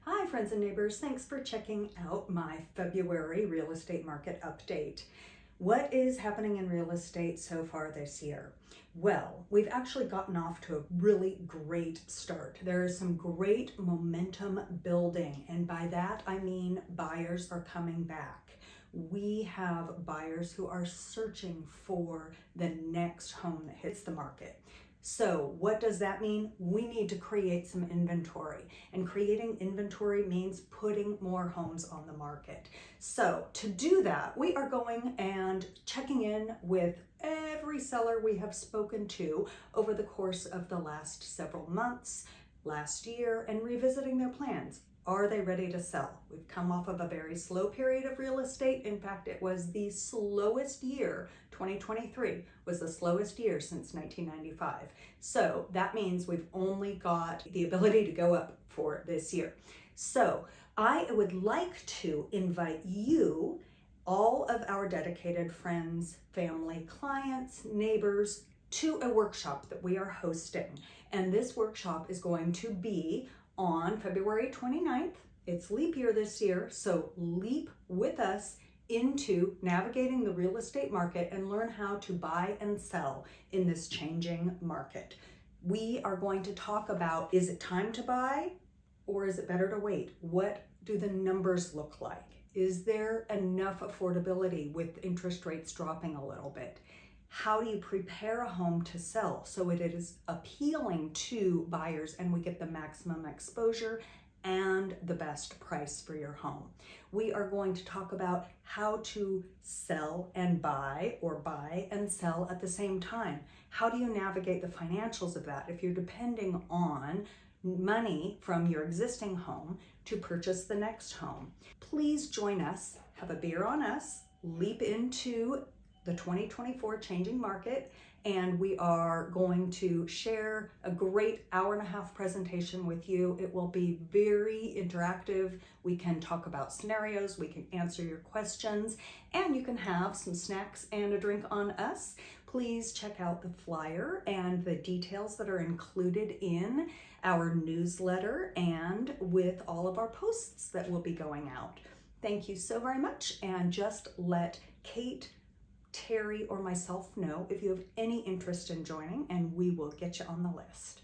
Hi friends and neighbors, thanks for checking out my February real estate market update. What is happening in real estate so far this year? Well, we've actually gotten off to a really great start. There is some great momentum building, and by that I mean buyers are coming back. We have buyers who are searching for the next home that hits the market. So what does that mean? We need to create some inventory, and creating inventory means putting more homes on the market. So to do that, we are going and checking in with every seller we have spoken to over the course of the last several months, last year, and revisiting their plans. Are they ready to sell? We've come off of a very slow period of real estate. In fact, it was the slowest year. 2023 was the slowest year since 1995. So that means we've only got the ability to go up for this year. So I would like to invite you, all of our dedicated friends, family, clients, neighbors, to a workshop that we are hosting. And this workshop is going to be on February 29th. It's leap year this year, so leap with us into navigating the real estate market and learn how to buy and sell in this changing market. We are going to talk about, is it time to buy or is it better to wait? What do the numbers look like? Is there enough affordability with interest rates dropping a little bit? How do you prepare a home to sell so it is appealing to buyers and we get the maximum exposure and the best price for your home? We are going to talk about how to sell and buy, or buy and sell at the same time. How do you navigate the financials of that if you're depending on money from your existing home to purchase the next home? Please join us, have a beer on us, leap into the 2024 changing market, and we are going to share a great hour-and-a-half presentation with you. It will be very interactive. We can talk about scenarios, we can answer your questions, and you can have some snacks and a drink on us. Please check out the flyer and the details that are included in our newsletter and with all of our posts that will be going out. Thank you so very much, and just let Kate, Terry, or myself know if you have any interest in joining, and we will get you on the list.